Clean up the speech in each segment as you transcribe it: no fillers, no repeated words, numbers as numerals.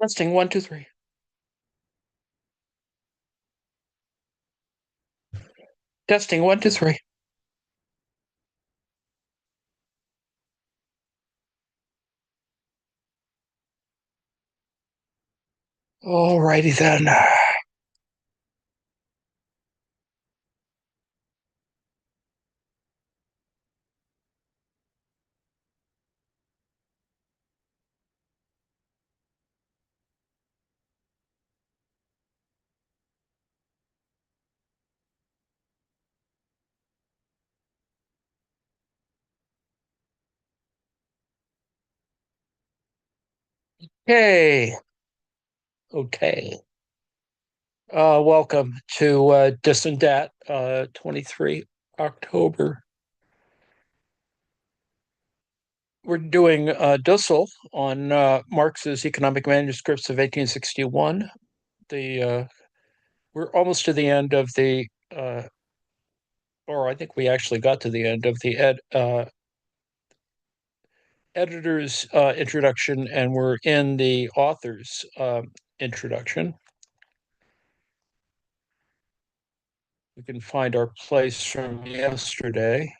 Testing 1, 2, 3. Testing 1, 2, 3. All righty then. Hey, okay. Welcome to dis&dat 23 October. We're doing Dussel on Marx's economic manuscripts of 1861. We're almost to the end of or I think we actually got to the end of the editor's introduction, and we're in the author's introduction. We can find our place from yesterday.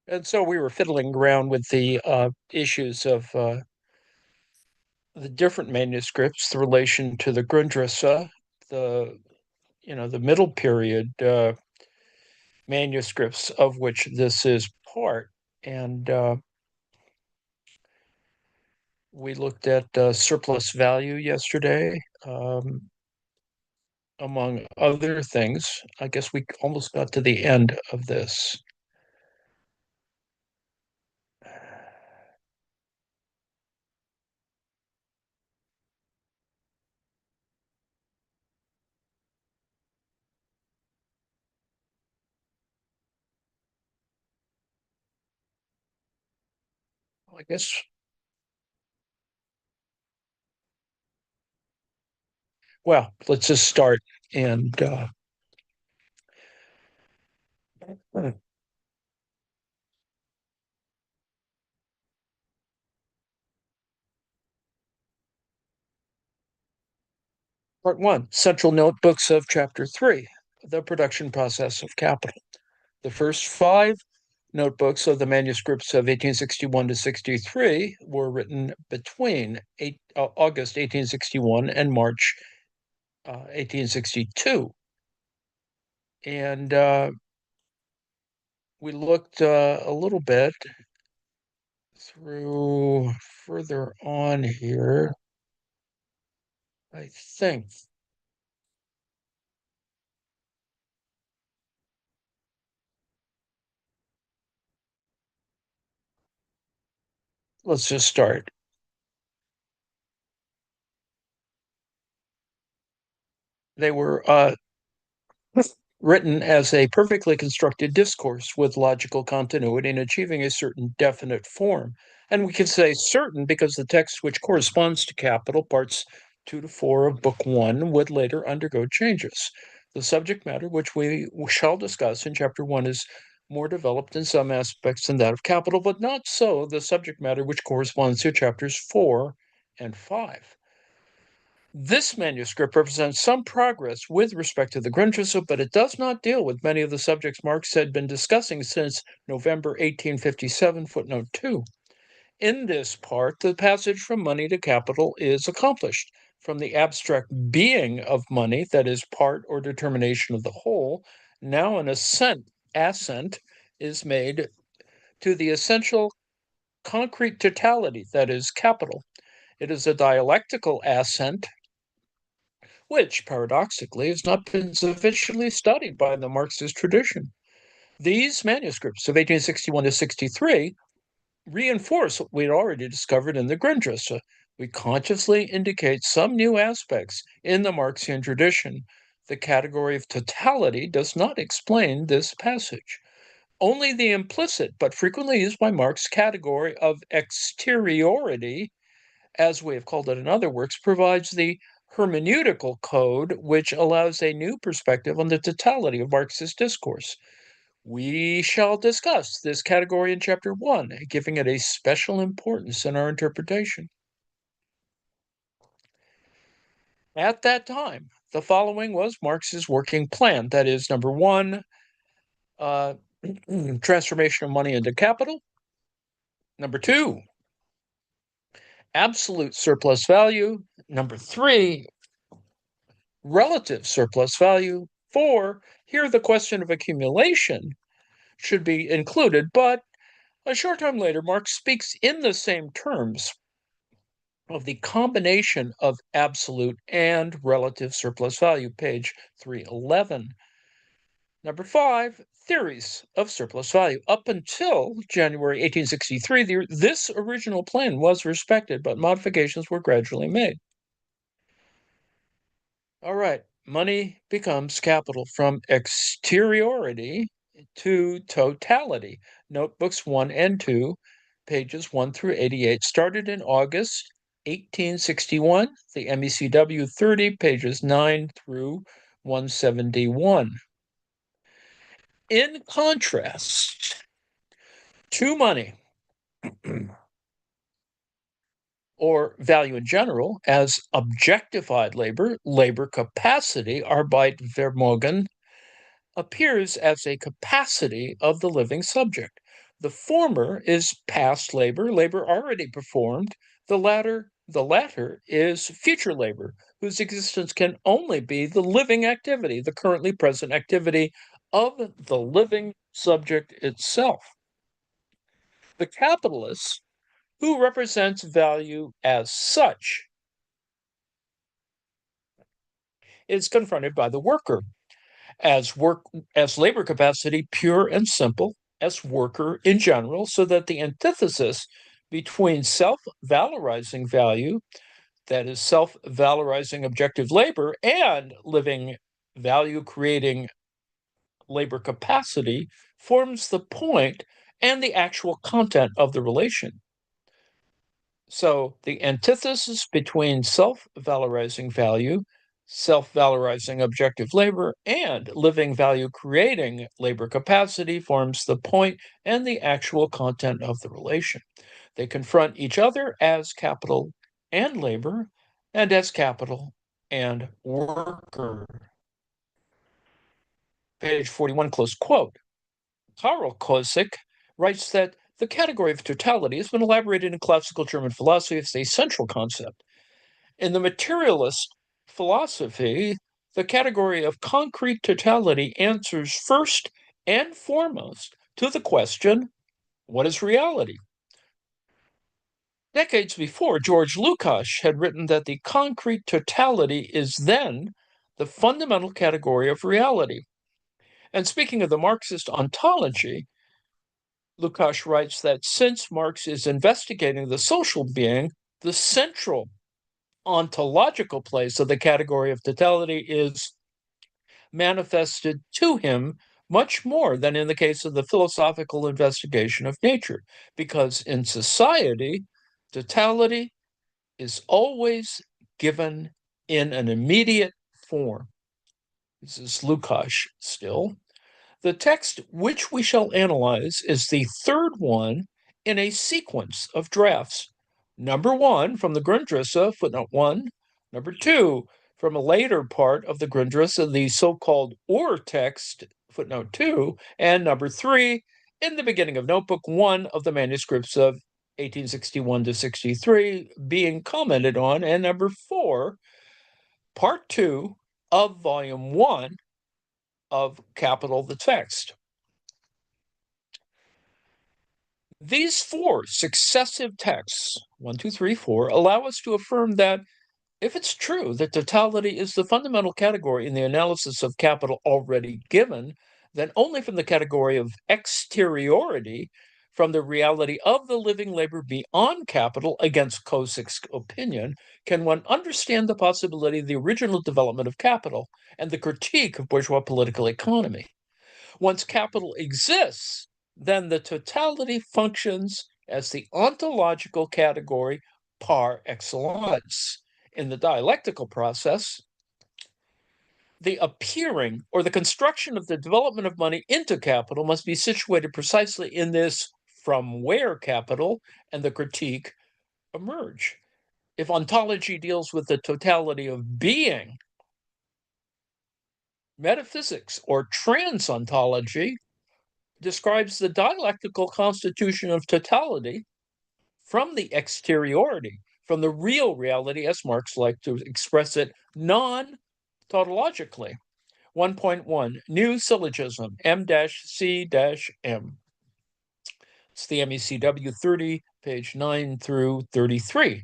And so we were fiddling around with the issues of the different manuscripts, the relation to the Grundrisse, the the middle period manuscripts of which this is part, and we looked at surplus value yesterday, among other things. I guess we almost got to the end of this. I guess, well, let's just start and Part 1, Central Notebooks of Chapter 3, The Production Process of Capital. The first 5 notebooks of the manuscripts of 1861 to 63 were written between August 1861 and March 1862. And we looked a little bit through further on here, I think. Let's just start. They were written as a perfectly constructed discourse with logical continuity and achieving a certain definite form. And we can say certain because the text which corresponds to Capital, parts 2 to 4 of Book 1, would later undergo changes. The subject matter, which we shall discuss in Chapter 1, is more developed in some aspects than that of Capital, but not so the subject matter which corresponds to Chapters 4 and 5. This manuscript represents some progress with respect to the Grundrisse, but it does not deal with many of the subjects Marx had been discussing since November 1857, footnote 2. In this part, the passage from money to capital is accomplished. From the abstract being of money, that is part or determination of the whole, now an assent is made to the essential concrete totality, that is capital. It is a dialectical assent which, paradoxically, has not been sufficiently studied by the Marxist tradition. These manuscripts of 1861 to 63 reinforce what we'd already discovered in the Grundrisse. We consciously indicate some new aspects in the Marxian tradition. The category of totality does not explain this passage. Only the implicit, but frequently used by Marx, category of exteriority, as we have called it in other works, provides the hermeneutical code which allows a new perspective on the totality of Marxist discourse. We shall discuss this category in Chapter 1, giving it a special importance in our interpretation. At that time, the following was Marx's working plan. That is, number one, transformation of money into capital. Number two, absolute surplus value. Number three, relative surplus value. Four, here the question of accumulation should be included, but a short time later, Marx speaks in the same terms of the combination of absolute and relative surplus value, page 311. Number five, theories of surplus value. Up until January 1863, this original plan was respected, but modifications were gradually made. All right, money becomes capital from exteriority to totality. Notebooks 1 and 2, pages 1 through 88, started in August 1861. The MECW 30, pages 9 through 171. In contrast to money, or value in general, as objectified labor, labor capacity, Arbeitsvermögen, appears as a capacity of the living subject. The former is past labor, labor already performed. The latter is future labor, whose existence can only be the living activity, the currently present activity of the living subject itself. The capitalist, who represents value as such, is confronted by the worker as labor capacity, pure and simple, as worker in general, so that the antithesis between self-valorizing value, that is self-valorizing objective labor, and living value creating labor capacity forms the point and the actual content of the relation. So the antithesis between self-valorizing value, self-valorizing objective labor, and living value creating labor capacity forms the point and the actual content of the relation. They confront each other as capital and labor, and as capital and worker. Page 41, close quote. Karl Kosik writes that the category of totality has been elaborated in classical German philosophy as a central concept. In the materialist philosophy, the category of concrete totality answers first and foremost to the question, what is reality? Decades before, George Lukács had written that the concrete totality is then the fundamental category of reality. And speaking of the Marxist ontology, Lukács writes that since Marx is investigating the social being, the central ontological place of the category of totality is manifested to him much more than in the case of the philosophical investigation of nature, because in society, totality is always given in an immediate form. This is Lukács still. The text which we shall analyze is the third one in a sequence of drafts. Number one from the Grundrisse, footnote 1. Number 2 from a later part of the Grundrisse, the so-called Ur text, footnote 2. And number 3 in the beginning of Notebook 1 of the manuscripts of 1861 to 63 being commented on. And number 4, part 2 of volume 1 of Capital the Text. These four successive texts, 1, 2, 3, 4, allow us to affirm that if it's true that totality is the fundamental category in the analysis of capital already given, then only from the category of exteriority, from the reality of the living labor beyond capital, against Kosik's opinion, can one understand the possibility of the original development of capital and the critique of bourgeois political economy. Once capital exists then the totality functions as the ontological category par excellence. In the dialectical process, the appearing or the construction of the development of money into capital must be situated precisely in this from where capital and the critique emerge. If ontology deals with the totality of being, metaphysics or transontology describes the dialectical constitution of totality from the exteriority, from the real reality, as Marx liked to express it, non-tautologically. 1.1, new syllogism, M-C-M. It's the MECW 30, page 9 through 33.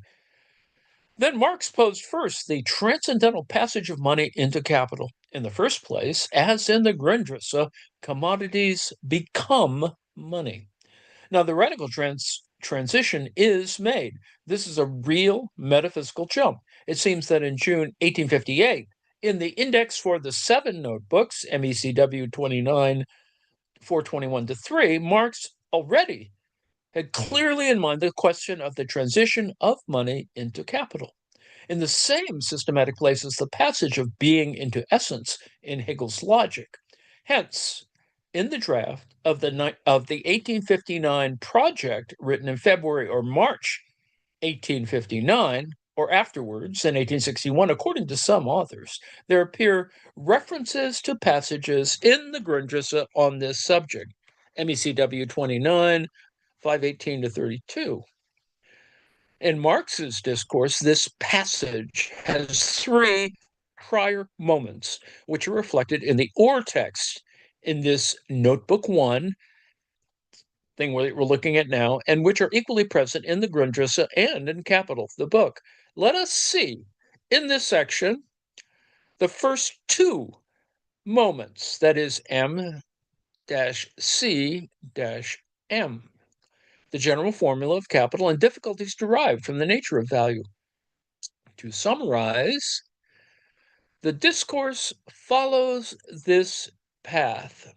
Then Marx posed first the transcendental passage of money into capital. In the first place, as in the Grundrisse, commodities become money. Now, the radical transition is made. This is a real metaphysical jump. It seems that in June 1858, in the index for the 7 notebooks, MECW 29, 421 to 3, Marx already had clearly in mind the question of the transition of money into capital. In the same systematic place as the passage of being into essence in Hegel's logic. Hence, in the draft of the 1859 project written in February or March 1859, or afterwards in 1861, according to some authors, there appear references to passages in the Grundrisse on this subject, MECW 29, 518 to 32. In Marx's discourse, this passage has 3 prior moments, which are reflected in the or text in this notebook 1 thing we're looking at now, and which are equally present in the Grundrisse and in Capital, the book. Let us see in this section the first 2 moments, that is M-C-M, the general formula of capital and difficulties derived from the nature of value. To summarize, the discourse follows this path.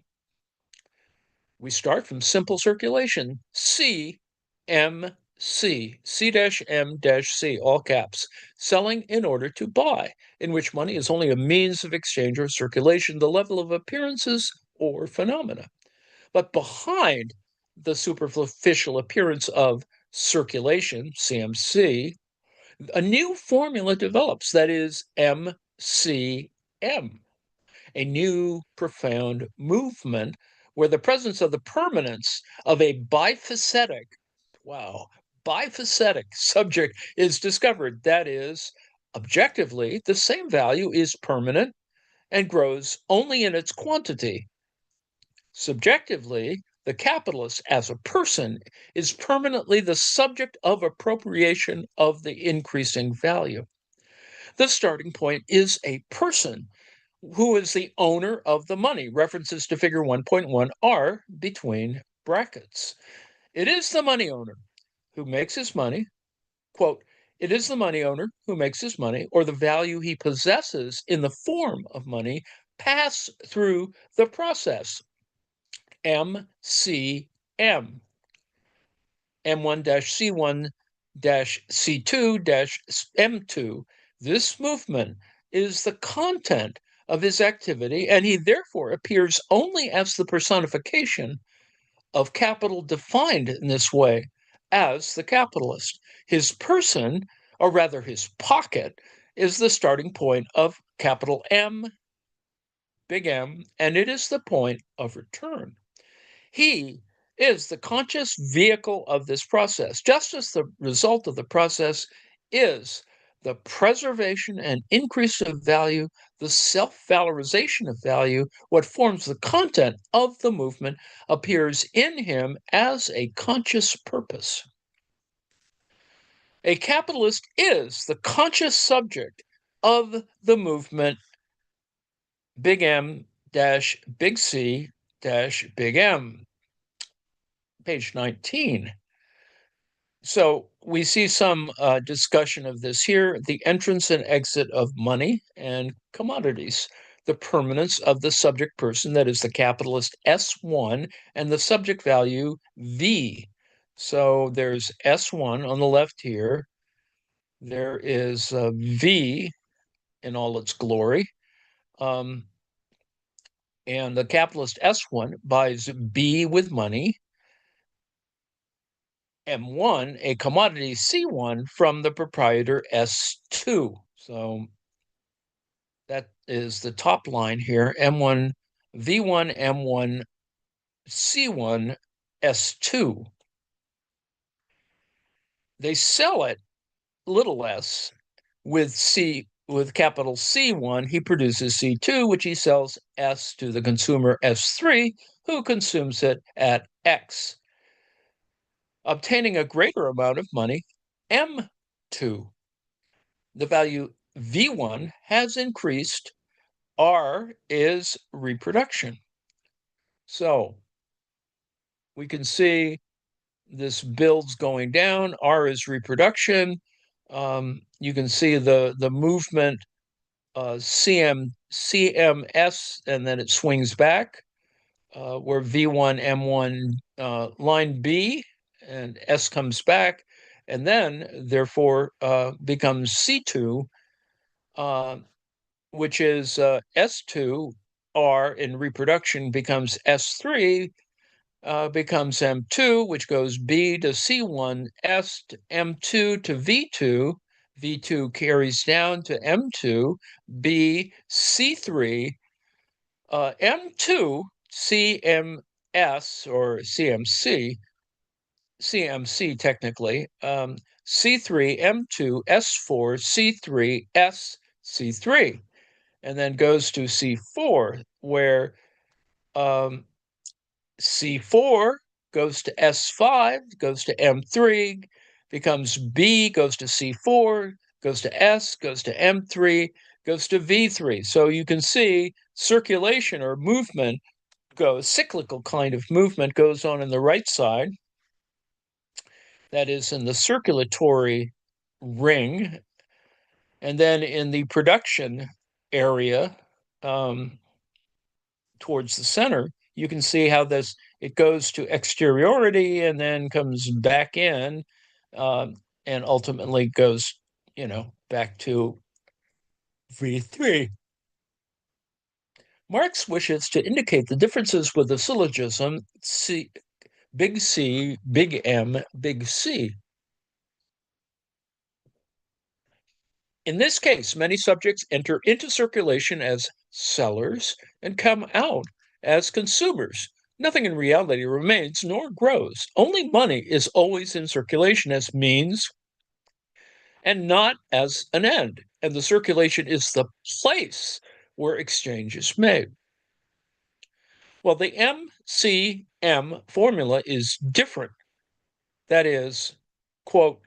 We start from simple circulation, C, M, C, C-M-C, all caps, selling in order to buy, in which money is only a means of exchange or circulation, the level of appearances or phenomena. But behind the superficial appearance of circulation, CMC, a new formula develops, that is MCM, a new profound movement where the presence of the permanence of a bifacetic, bifacetic subject is discovered. That is, objectively, the same value is permanent and grows only in its quantity. Subjectively, the capitalist as a person is permanently the subject of appropriation of the increasing value. The starting point is a person who is the owner of the money. References to figure 1.1 are between brackets. It is the money owner who makes his money, quote, it is the money owner who makes his money or the value he possesses in the form of money pass through the process, MCM, M1-C1-C2-M2. This movement is the content of his activity, and he therefore appears only as the personification of capital defined in this way as the capitalist. His person, or rather his pocket, is the starting point of capital M, big M, and it is the point of return. He is the conscious vehicle of this process, just as the result of the process is the preservation and increase of value, the self-valorization of value. What forms the content of the movement appears in him as a conscious purpose. A capitalist is the conscious subject of the movement big M dash big C dash big M. Page 19. So we see some discussion of this here, the entrance and exit of money and commodities. the permanence of the subject person, that is the capitalist S1, and the subject value V. So there's S1 on the left here. There is V in all its glory. And the capitalist S1 buys B with money, M1, a commodity C1 from the proprietor S2. So that is the top line here, M1, V1, M1, C1, S2. They sell it little less with capital C1, he produces C2, which he sells S to the consumer S3, who consumes it at X, obtaining a greater amount of money, M2. The value V1 has increased. R is reproduction. So we can see this build's going down. R is reproduction. You can see the movement CMS, and then it swings back where V1, M1 line B, and S comes back, and then therefore becomes C2, which is S2, R in reproduction becomes S3, becomes M2, which goes B to C1, S to M2 to V2. V2 carries down to M2, B, C3, M2, CMS or CMC technically, C3, M2, S4, C3, S, C3, and then goes to C4, where C4 goes to S5, goes to M3, becomes B, goes to C4, goes to S, goes to M3, goes to V3. So you can see circulation or movement cyclical kind of movement goes on in the right side. That is in the circulatory ring. And then in the production area, towards the center, you can see how it goes to exteriority and then comes back in, and ultimately goes, back to V3. Marx wishes to indicate the differences with the syllogism big C, big M, big C. In this case, many subjects enter into circulation as sellers and come out as consumers. Nothing in reality remains nor grows. Only money is always in circulation as means and not as an end. And the circulation is the place where exchange is made. Well, the MCM formula is different. That is, quote,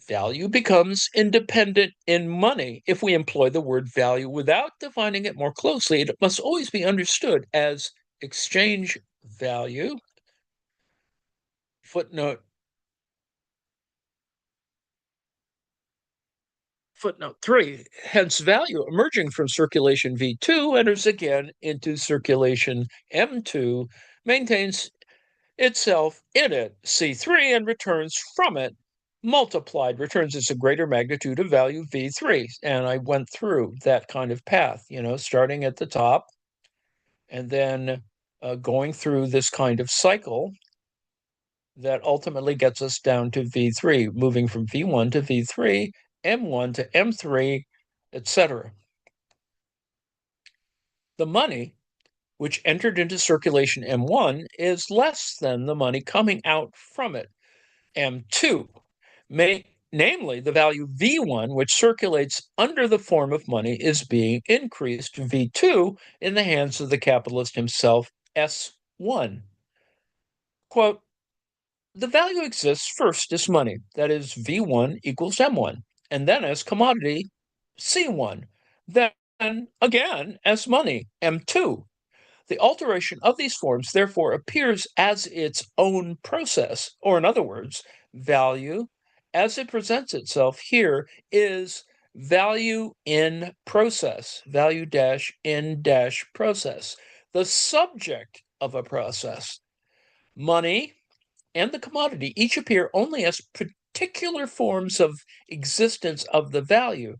value becomes independent in money. If we employ the word value without defining it more closely, it must always be understood as exchange value. Footnote 3, hence value emerging from circulation V2 enters again into circulation M2, maintains itself in it, C3, and returns from it multiplied, returns as a greater magnitude of value V3. And I went through that kind of path, starting at the top and then going through this kind of cycle that ultimately gets us down to V3, moving from V1 to V3, M1 to M3, etc. The money which entered into circulation M1 is less than the money coming out from it, M2. Namely, the value V1, which circulates under the form of money, is being increased to V2 in the hands of the capitalist himself, S1. Quote, the value exists first as money, that is, V1 equals M1, and then as commodity, C1, then again as money, M2. The alteration of these forms, therefore, appears as its own process, or in other words, value, as it presents itself here, is value in process, value dash in dash process, the subject of a process. Money and the commodity each appear only as particular forms of existence of the value.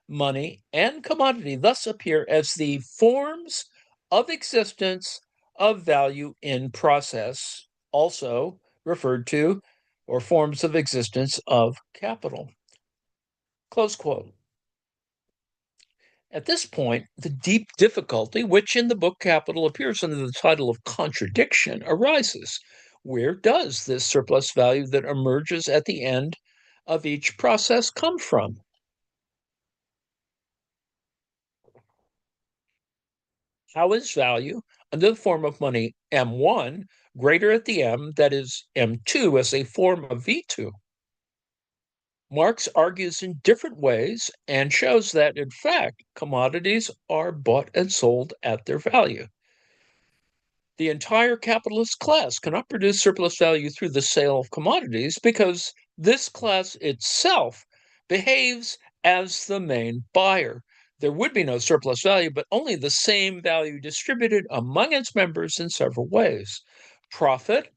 Money and commodity thus appear as the forms of existence of value in process, also referred to, or forms of existence of capital. Close quote. At this point, the deep difficulty, which in the book Capital appears under the title of contradiction, arises. Where does this surplus value that emerges at the end of each process come from? How is value under the form of money M1 greater at the M, that is M2, as a form of V2? Marx argues in different ways and shows that, in fact, commodities are bought and sold at their value. The entire capitalist class cannot produce surplus value through the sale of commodities because this class itself behaves as the main buyer. There would be no surplus value, but only the same value distributed among its members in several ways. Profit,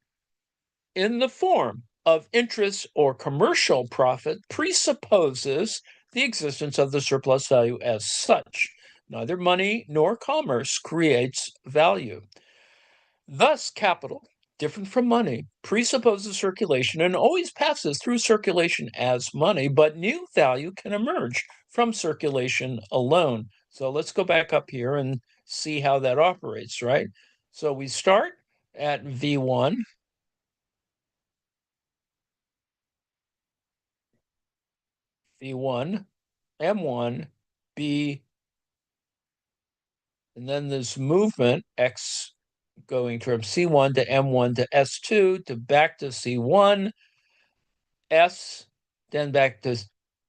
in the form of interest or commercial profit, presupposes the existence of the surplus value as such. Neither money nor commerce creates value. Thus, capital, different from money, presupposes circulation and always passes through circulation as money, but new value can emerge from circulation alone. So let's go back up here and see how that operates, right? So we start at V1. V1, M1, B, and then this movement, X going from C1 to M1 to S2 to back to C1, S, then back to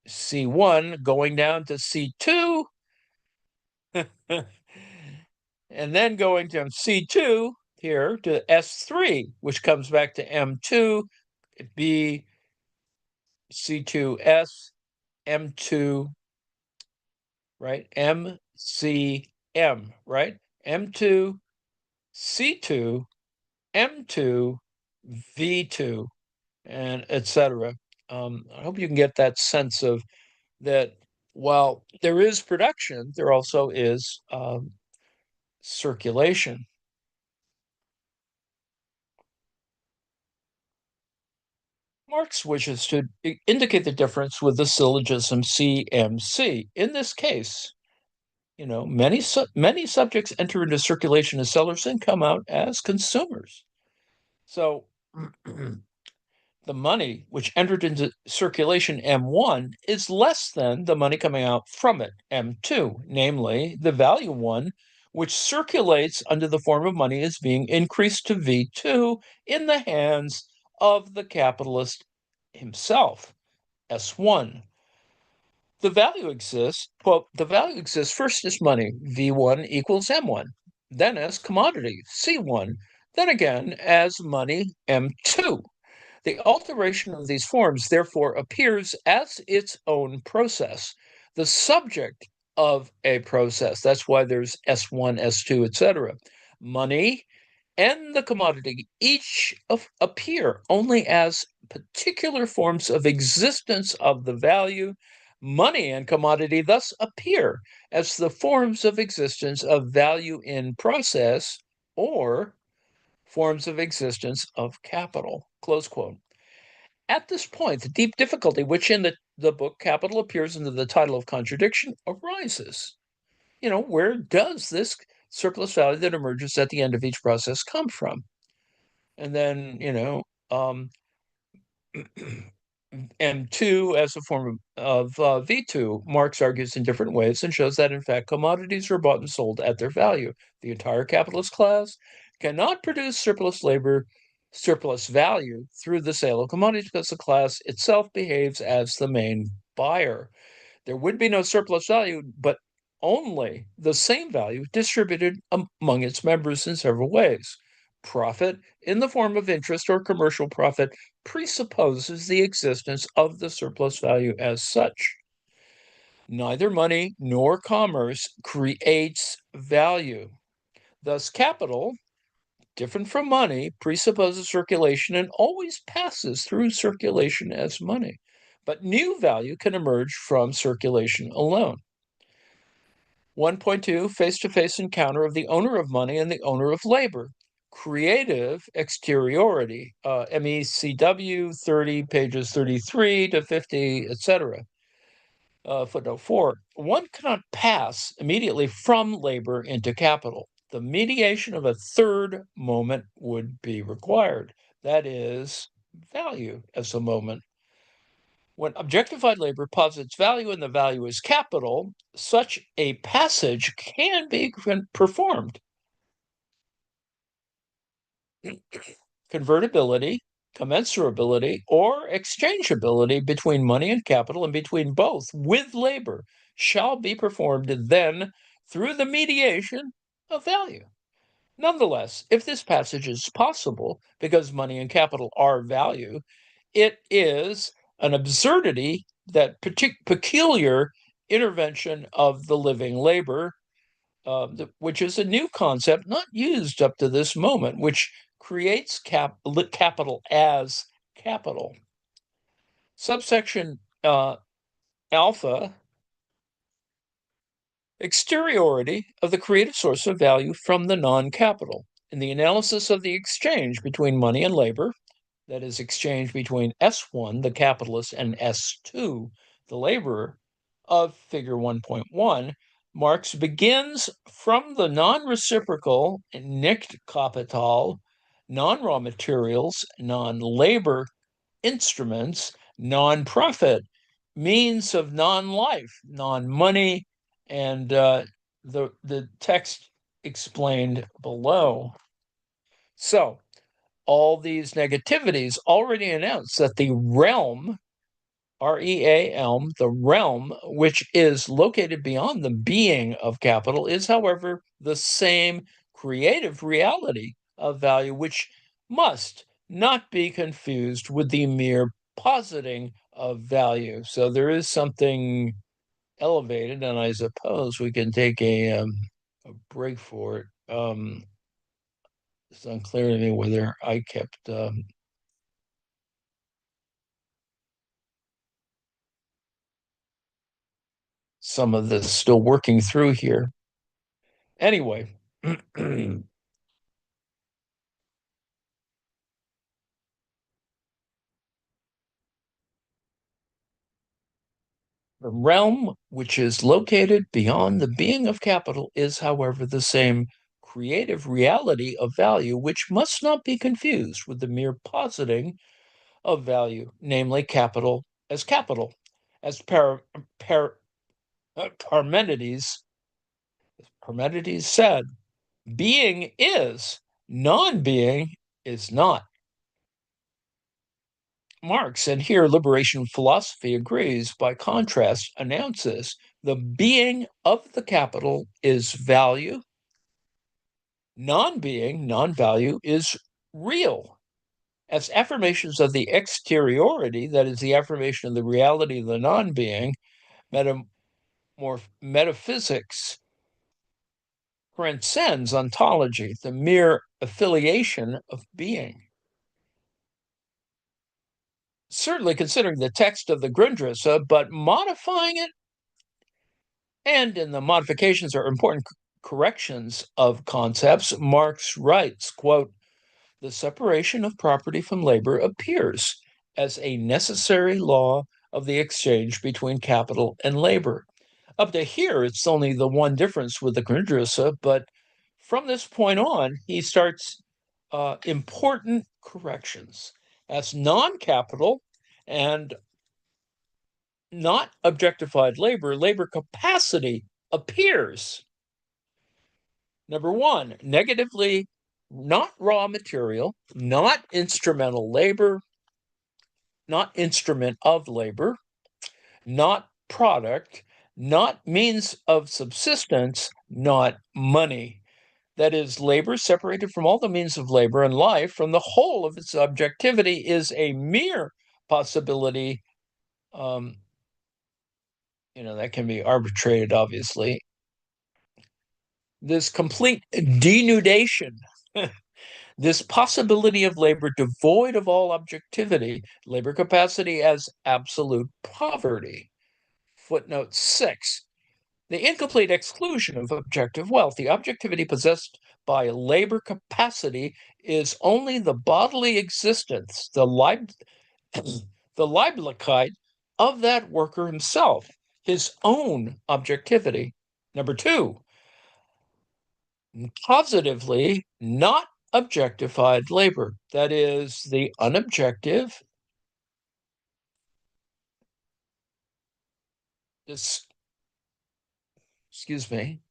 C1, going down to C2, and then going from C2 here to S3, which comes back to M2, B, C2S, M2, right? MCM, right? M2, C2, M2, V2, and etc. I hope you can get that sense of that while there is production, there also is circulation. Marx wishes to indicate the difference with the syllogism CMC. In this case, many subjects enter into circulation as sellers and come out as consumers. So the money which entered into circulation M1 is less than the money coming out from it, M2, namely the value one, which circulates under the form of money, is being increased to V2 in the hands of the capitalist himself, S1. The value exists, quote, the value exists first as money, V1 equals M1, then as commodity, C1, then again as money, M2. The alteration of these forms, therefore, appears as its own process, the subject of a process. That's why there's S1, S2, etc. Money and the commodity each appear only as particular forms of existence of the value. Money and commodity thus appear as the forms of existence of value in process or forms of existence of capital, close quote. At this point, the deep difficulty, which in the book Capital appears under the title of contradiction, arises. Where does this surplus value that emerges at the end of each process come from? And then, M2 as a form of V2, Marx argues in different ways and shows that, in fact, commodities are bought and sold at their value. The entire capitalist class cannot produce surplus value through the sale of commodities because the class itself behaves as the main buyer. There would be no surplus value, but only the same value distributed among its members in several ways. Profit, in the form of interest or commercial profit, presupposes the existence of the surplus value as such. Neither money nor commerce creates value. Thus, capital, different from money, presupposes circulation and always passes through circulation as money. But new value can emerge from circulation alone. 1.2 face-to-face encounter of the owner of money and the owner of labor. Creative exteriority, MECW 30, pages 33 to 50, etc. Footnote 4. One cannot pass immediately from labor into capital. The mediation of a third moment would be required. That is, value as a moment. When objectified labor posits value and the value is capital, such a passage can be performed. Convertibility, commensurability, or exchangeability between money and capital and between both with labor shall be performed then through the mediation of value. Nonetheless, if this passage is possible because money and capital are value, it is an absurdity that peculiar intervention of the living labor, which is a new concept not used up to this moment, which creates capital as capital. Subsection alpha, exteriority of the creative source of value from the non-capital. In the analysis of the exchange between money and labor, that is, exchange between S1, the capitalist, and S2, the laborer, of figure 1.1, Marx begins from the non-reciprocal nicht Kapital, non-raw materials, non-labor instruments, non-profit means of non-life, non-money, and the text explained below. So all these negativities already announce that the realm, REALM, the realm which is located beyond the being of capital is, however, the same creative reality of value, which must not be confused with the mere positing of value. So there is something elevated, and I suppose we can take a break for it. It's unclear to me whether I kept some of this still working through here. Anyway, the realm which is located beyond the being of capital is, however, the same creative reality of value, which must not be confused with the mere positing of value, namely capital, as Parmenides said, being is, non-being is not. Marx, and here liberation philosophy agrees, by contrast, announces the being of the capital is value, non-being, non-value is real. As affirmations of the exteriority, that is, the affirmation of the reality of the non-being, metaphysics transcends ontology, the mere affiliation of being. Certainly considering the text of the Grundrisse, but modifying it, and in the modifications are important corrections of concepts. Marx writes, quote, the separation of property from labor appears as a necessary law of the exchange between capital and labor. Up to here, it's only the one difference with the Grundrisse, but from this point on, he starts important corrections. As non-capital and not objectified labor, labor capacity appears. Number one, negatively, not raw material, not instrumental labor, not instrument of labor, not product, not means of subsistence, not money. That is, labor separated from all the means of labor, and life from the whole of its objectivity is a mere possibility, that can be arbitrated, obviously. This complete denudation, this possibility of labor devoid of all objectivity, labor capacity as absolute poverty. Footnote 6. The incomplete exclusion of objective wealth. The objectivity possessed by labor capacity is only the bodily existence, the Leiblichkeit of that worker himself, his own objectivity. Number 2, positively not objectified labor. That is the unobjective, this, excuse me,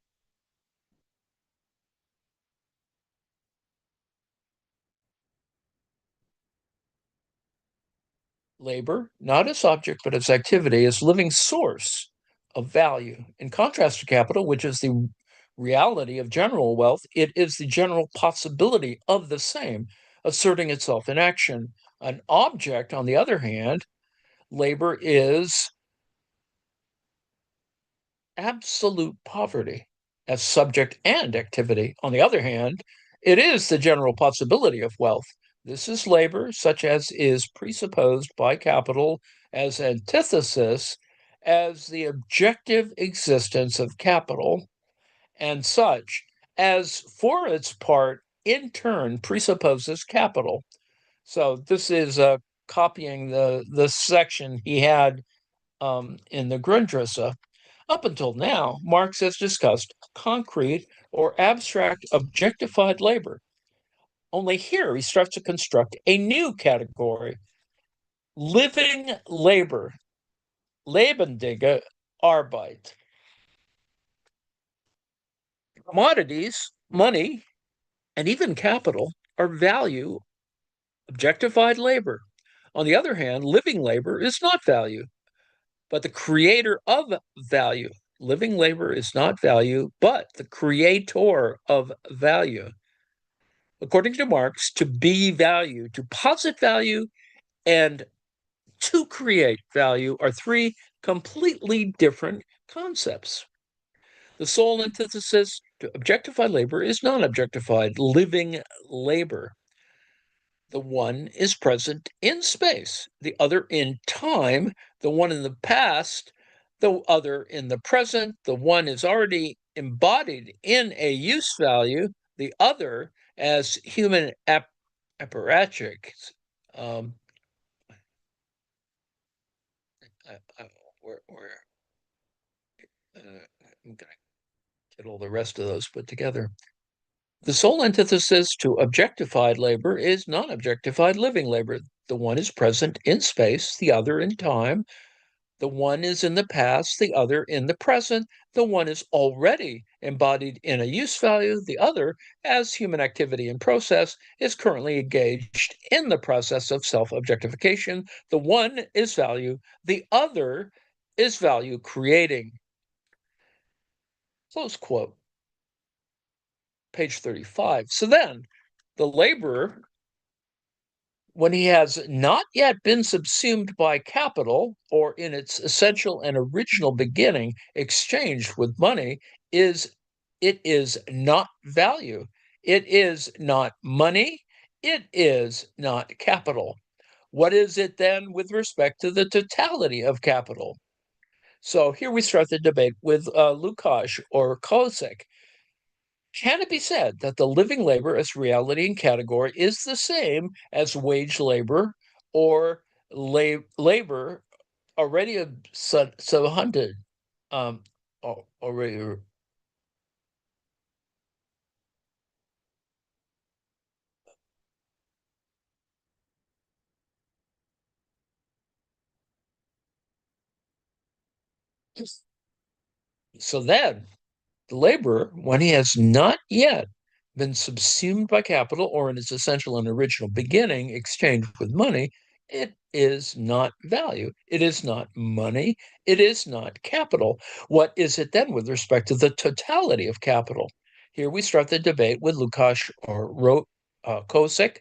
labor, not as object, but as activity, as living source of value. In contrast to capital, which is the reality of general wealth, it is the general possibility of the same, asserting itself in action. An object, on the other hand, labor is absolute poverty as subject and activity. On the other hand, it is the general possibility of wealth. This is labor, such as is presupposed by capital as antithesis as the objective existence of capital, and such as for its part in turn presupposes capital. So this is copying the section he had in the Grundrisse. Up until now, Marx has discussed concrete or abstract objectified labor. Only here he starts to construct a new category, living labor, lebendige Arbeit. Commodities, money, and even capital are value objectified labor. On the other hand, living labor is not value, but the creator of value. Living labor is not value, but the creator of value. According to Marx, to be value, to posit value, and to create value are three completely different concepts. The sole antithesis to objectified labor is non objectified living labor. The one is present in space, the other in time, the one in the past, the other in the present. The one is already embodied in a use value, the other as human apparatchiks. Um, where I'm going to get all the rest of those put together. The sole antithesis to objectified labor is non objectified living labor. The one is present in space, the other in time. The one is in the past, the other in the present. The one is already embodied in a use value. The other, as human activity and process, is currently engaged in the process of self objectification. The one is value, the other is value creating. Close quote. Page 35. So then, the laborer, when he has not yet been subsumed by capital or in its essential and original beginning exchanged with money, it is not value. It is not money. It is not capital. What is it then with respect to the totality of capital? So here we start the debate with Lukács or Kosek. Can it be said that the living labor as reality and category is the same as wage labor or labor already subhunted, already? So then the laborer, when he has not yet been subsumed by capital or in its essential and original beginning exchanged with money, it is not value. It is not money. It is not capital. What is it then with respect to the totality of capital? Here we start the debate with Lukács or Kosek.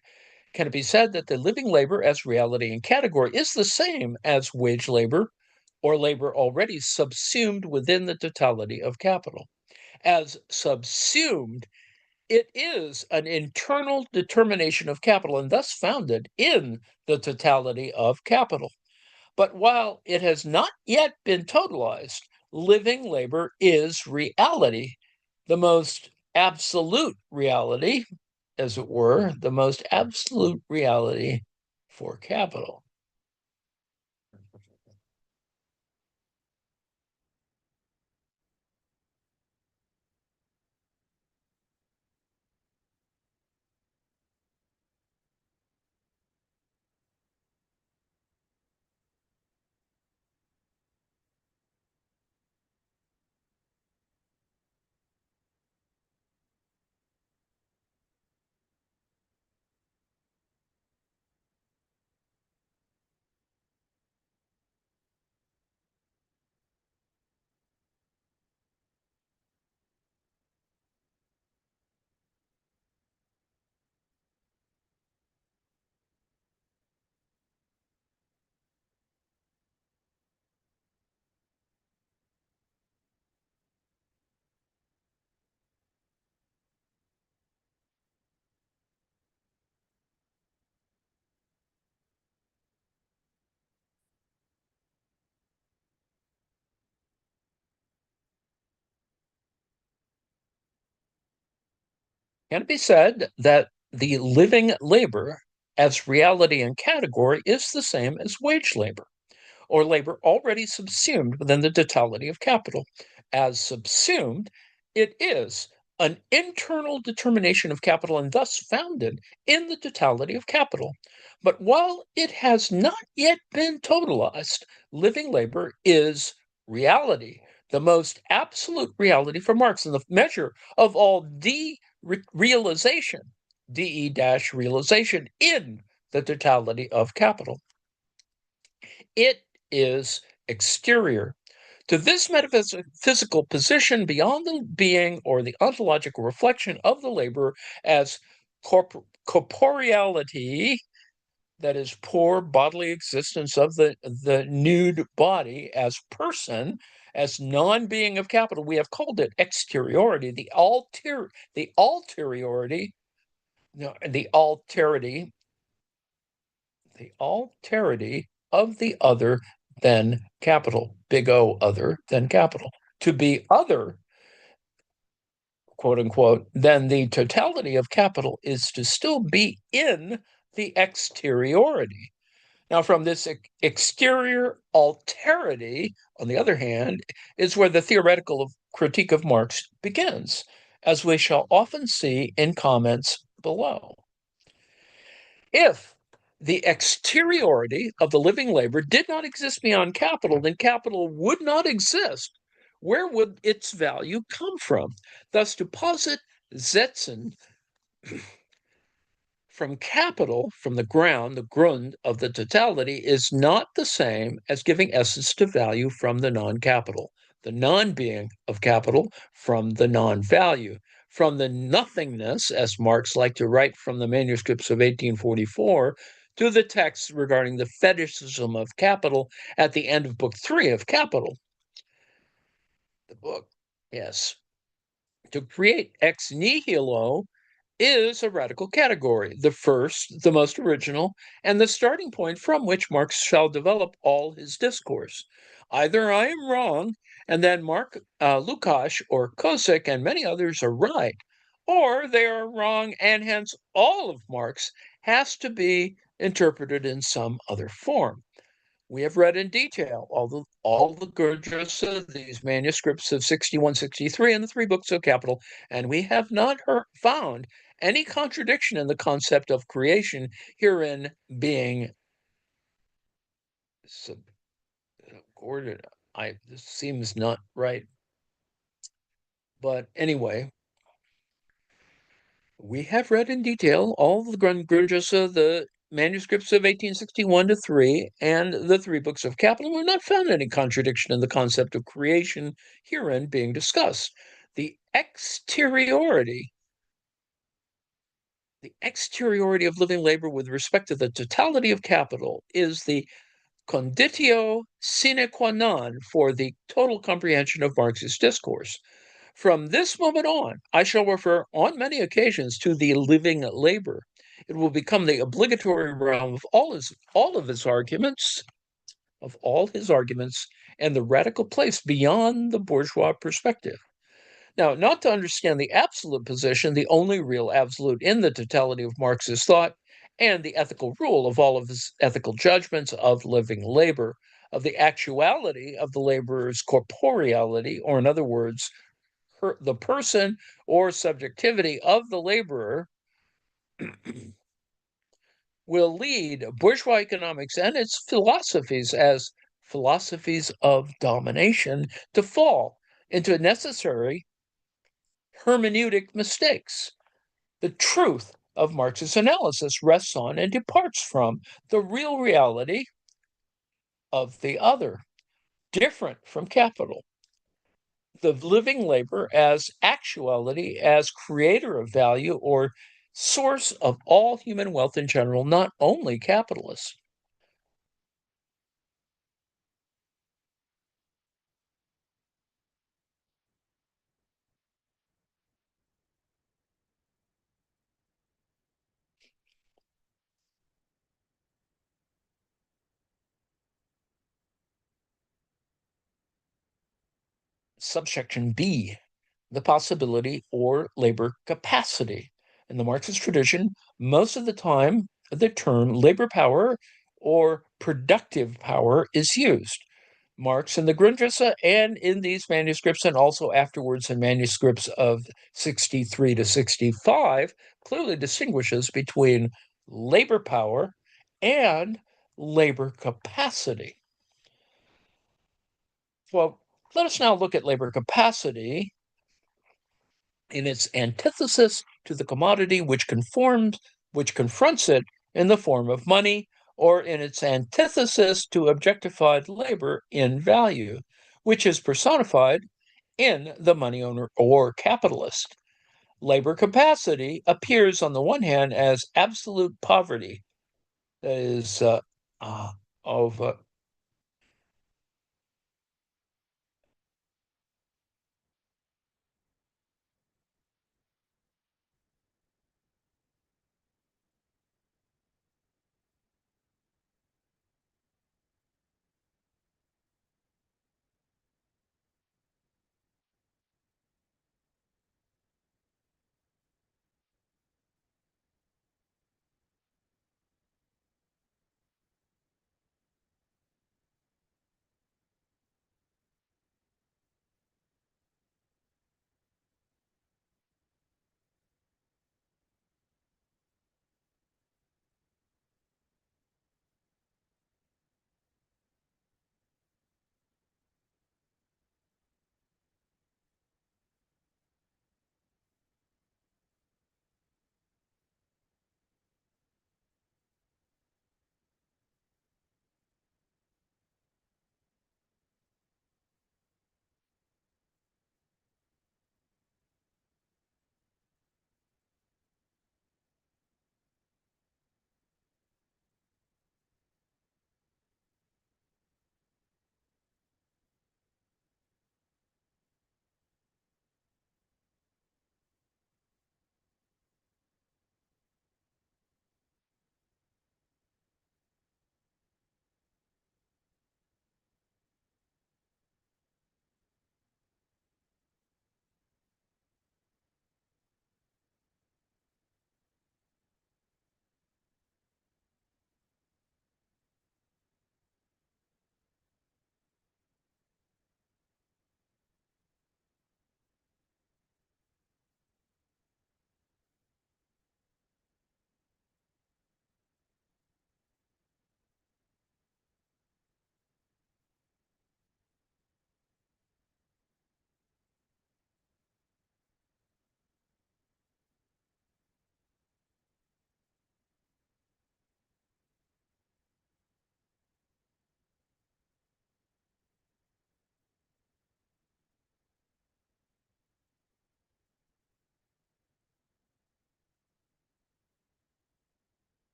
Can it be said that the living labor as reality and category is the same as wage labor or labor already subsumed within the totality of capital. As subsumed, it is an internal determination of capital and thus founded in the totality of capital. But while it has not yet been totalized, living labor is reality, the most absolute reality, as it were, the most absolute reality for capital. Can it be said that the living labor as reality and category is the same as wage labor, or labor already subsumed within the totality of capital? As subsumed, it is an internal determination of capital and thus founded in the totality of capital. But while it has not yet been totalized, living labor is reality, the most absolute reality for Marx, and the measure of all realization, de dash realization in the totality of capital. It is exterior to this metaphysical position beyond the being or the ontological reflection of the laborer as corporeality, that is, poor bodily existence of the nude body as person, as non-being of capital. We have called it exteriority, the ulteriority, no, the alterity of the other than capital, big O, other than capital. To be other, quote unquote, than the totality of capital is to still be in the exteriority. Now, from this exterior alterity, on the other hand, is where the theoretical critique of Marx begins, as we shall often see in comments below. If the exteriority of the living labor did not exist beyond capital, then capital would not exist. Where would its value come from? Thus, to posit Setzen from capital, from the ground, the Grund of the totality, is not the same as giving essence to value from the non-capital, the non-being of capital from the non-value, from the nothingness, as Marx liked to write from the manuscripts of 1844, to the texts regarding the fetishism of capital at the end of Book 3 of Capital. The book, yes. To create ex nihilo is a radical category, the first, the most original, and the starting point from which Marx shall develop all his discourse. Either I am wrong, and then Lukács or Kosik and many others are right, or they are wrong, and hence all of Marx has to be interpreted in some other form. We have read in detail all the Gurdjieff, these manuscripts of 61, 63, and the three books of Capital, and we have not found any contradiction in the concept of creation herein being supported. This seems not right. But anyway, we have read in detail all the Gurdjieff, the manuscripts of 1861 to 3, and the three books of Capital. We've not found any contradiction in the concept of creation herein being discussed. The exteriority of living labor with respect to the totality of capital is the conditio sine qua non for the total comprehension of Marx's discourse. From this moment on, I shall refer on many occasions to the living labor. It will become the obligatory realm of all of his arguments, and the radical place beyond the bourgeois perspective. Now, not to understand the absolute position, the only real absolute in the totality of Marxist thought, and the ethical rule of all of his ethical judgments of living labor, of the actuality of the laborer's corporeality, or in other words, the person or subjectivity of the laborer, will lead bourgeois economics and its philosophies as philosophies of domination to fall into necessary hermeneutic mistakes. The truth of Marx's analysis rests on and departs from the real reality of the other, different from capital. The living labor as actuality, as creator of value or source of all human wealth in general, not only capitalists. Subsection B, the possibility or labor capacity. In the Marxist tradition, most of the time, the term labor power or productive power is used. Marx in the Grundrisse and in these manuscripts, and also afterwards in manuscripts of 63 to 65, clearly distinguishes between labor power and labor capacity. Well, let us now look at labor capacity in its antithesis to the commodity which confronts it in the form of money, or in its antithesis to objectified labor in value, which is personified in the money owner or capitalist. Labor capacity appears on the one hand as absolute poverty, that is, of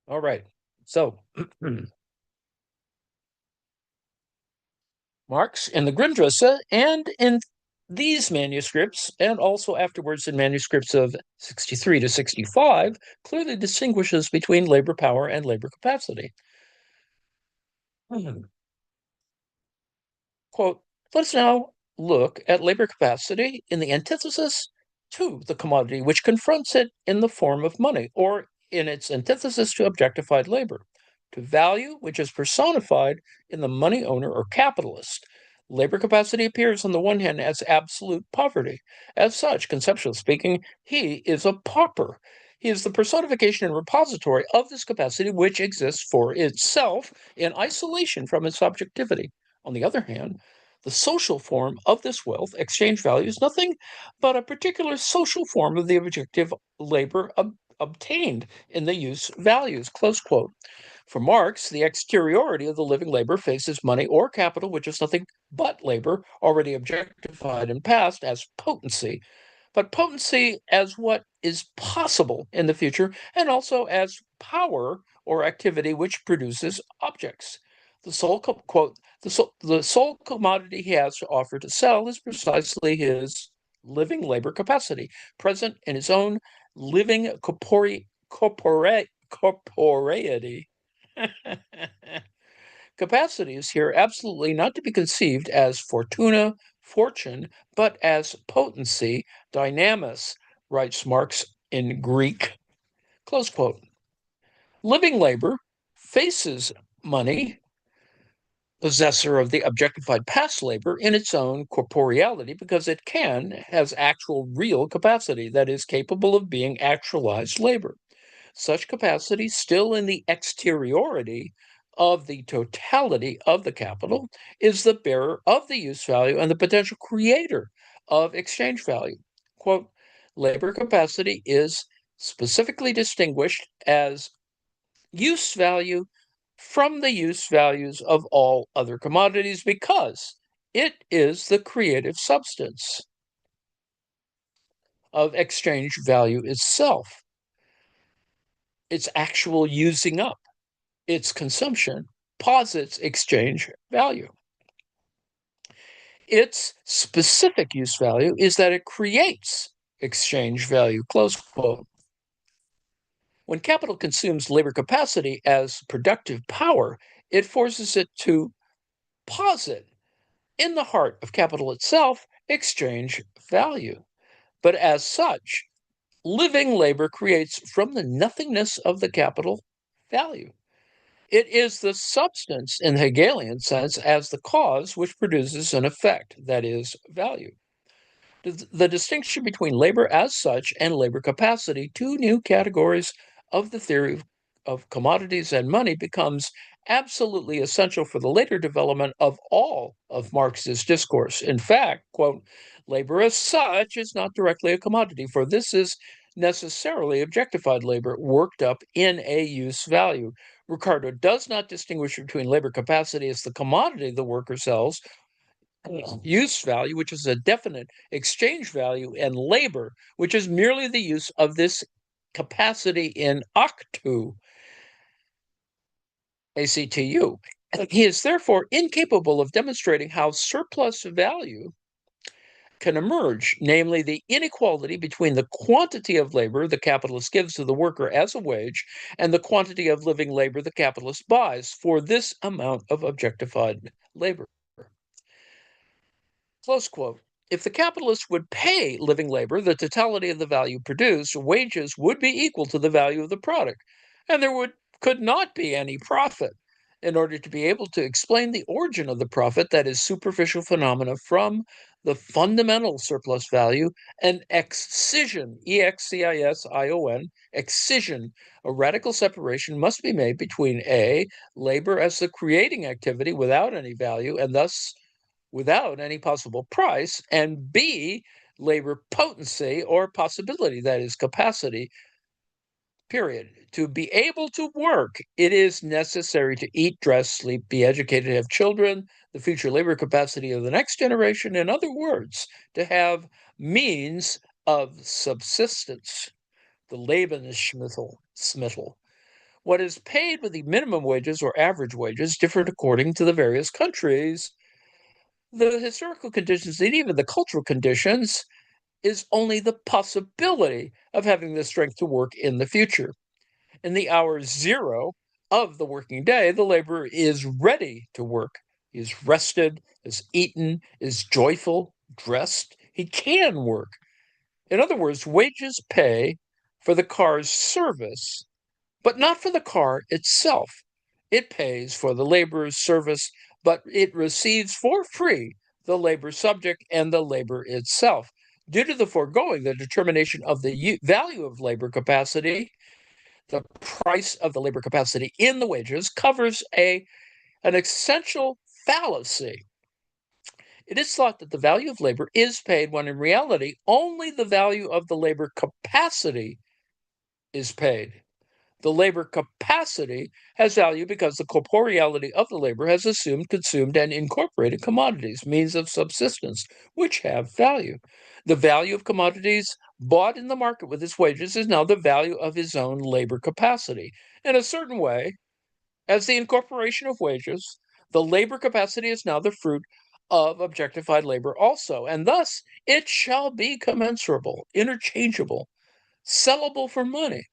All right. So Marx in the Grundrisse and in these manuscripts, and also afterwards in manuscripts of 63 to 65, clearly distinguishes between labor power and labor capacity. Quote, let's now look at labor capacity in the antithesis to the commodity which confronts it in the form of money, or in its antithesis to objectified labor, to value which is personified in the money owner or capitalist. Labor capacity appears on the one hand as absolute poverty. As such, conceptually speaking, he is a pauper. He is the personification and repository of this capacity which exists for itself in isolation from its objectivity. On the other hand, the social form of this wealth, exchange value, is nothing but a particular social form of the objective labor obtained in the use values, close quote. For Marx, the exteriority of the living labor faces money or capital, which is nothing but labor, already objectified and passed as potency, but potency as what is possible in the future, and also as power or activity which produces objects. The sole quote the sole commodity he has to offer to sell is precisely his living labor capacity, present in his own living corporeity. Capacity is here absolutely not to be conceived as fortuna, fortune, but as potency, dynamis, writes Marx in Greek. Close quote. Living labor faces money, possessor of the objectified past labor, in its own corporeality because it has actual real capacity that is capable of being actualized labor. Such capacity, still in the exteriority of the totality of the capital, is the bearer of the use value and the potential creator of exchange value. Quote, labor capacity is specifically distinguished as use value from the use values of all other commodities because it is the creative substance of exchange value itself, its actual using up, its consumption posits exchange value. Its specific use value is that it creates exchange value, close quote. When capital consumes labor capacity as productive power, it forces it to posit in the heart of capital itself exchange value. But as such, living labor creates from the nothingness of the capital value. It is the substance in the Hegelian sense as the cause which produces an effect, that is, value. The distinction between labor as such and labor capacity, two new categories of the theory of commodities and money, becomes absolutely essential for the later development of all of Marx's discourse. In fact, quote, labor as such is not directly a commodity, for this is necessarily objectified labor worked up in a use value. Ricardo does not distinguish between labor capacity as the commodity the worker sells, use value, which is a definite exchange value, and labor, which is merely the use of this capacity in actu, ACTU. He is therefore incapable of demonstrating how surplus value can emerge, namely the inequality between the quantity of labor the capitalist gives to the worker as a wage and the quantity of living labor the capitalist buys for this amount of objectified labor. Close quote. If the capitalist would pay living labor the totality of the value produced, wages would be equal to the value of the product, and could not be any profit. In order to be able to explain the origin of the profit, that is superficial phenomena, from the fundamental surplus value, an excision, EXCISION, excision, a radical separation must be made between A, labor as the creating activity without any value, and thus without any possible price, and B, labor potency or possibility, that is, capacity, period. To be able to work, it is necessary to eat, dress, sleep, be educated, have children, the future labor capacity of the next generation. In other words, to have means of subsistence, the Lebensmittel. What is paid with the minimum wages or average wages different according to the various countries. The historical conditions and even the cultural conditions is only the possibility of having the strength to work in the future. In the hour zero of the working day, the laborer is ready to work. He is rested, is eaten, is joyful, dressed. He can work. In other words, wages pay for the car's service, but not for the car itself. It pays for the laborer's service, but it receives for free the labor subject and the labor itself. Due to the foregoing, the determination of the value of labor capacity, the price of the labor capacity in the wages, covers an essential fallacy. It is thought that the value of labor is paid when in reality only the value of the labor capacity is paid. The labor capacity has value because the corporeality of the labor has assumed, consumed, and incorporated commodities, means of subsistence, which have value. The value of commodities bought in the market with his wages is now the value of his own labor capacity. In a certain way, as the incorporation of wages, the labor capacity is now the fruit of objectified labor also, and thus it shall be commensurable, interchangeable, sellable for money.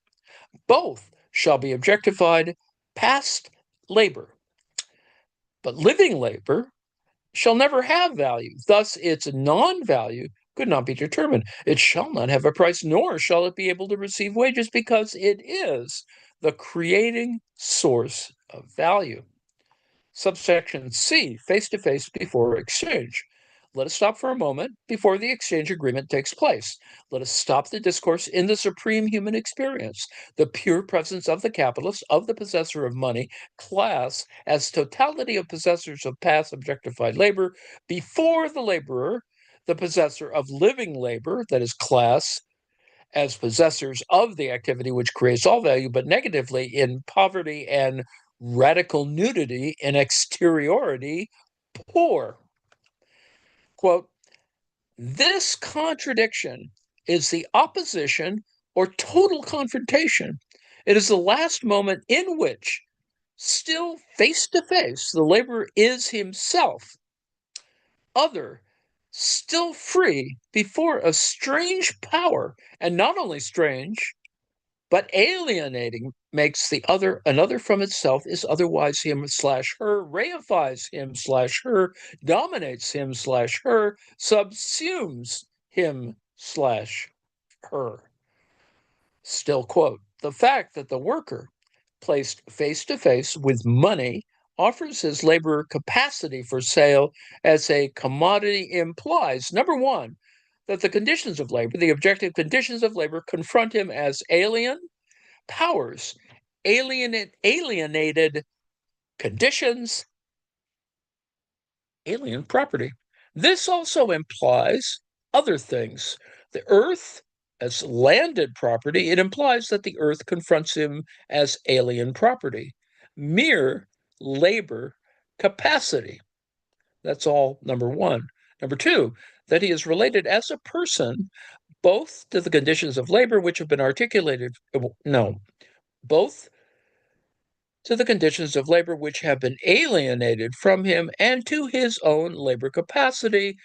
Both shall be objectified past labor. But living labor shall never have value. Thus, its non value could not be determined. It shall not have a price, nor shall it be able to receive wages because it is the creating source of value. Subsection C, face-to-face before exchange. Let us stop for a moment before the exchange agreement takes place. Let us stop the discourse in the supreme human experience, the pure presence of the capitalist, of the possessor of money, class, as totality of possessors of past objectified labor, before the laborer, the possessor of living labor, that is class, as possessors of the activity which creates all value, but negatively in poverty and radical nudity and exteriority poor. Quote, this contradiction is the opposition or total confrontation. It is the last moment in which, still face to face, the laborer is himself other, still free before a strange power, and not only strange, but alienating makes the other another from itself, is otherwise him slash her, reifies him slash her, dominates him slash her, subsumes him slash her. Still quote, the fact that the worker placed face to face with money offers his labor capacity for sale as a commodity implies, number one, that the conditions of labor, the objective conditions of labor, confront him as alien powers, alienated conditions, alien property. This also implies other things. The earth as landed property, it implies that the earth confronts him as alien property, mere labor capacity. That's all number one. Number two, that he is related as a person both to the conditions of labor which have been articulated, no, both to the conditions of labor which have been alienated from him and to his own labor capacity.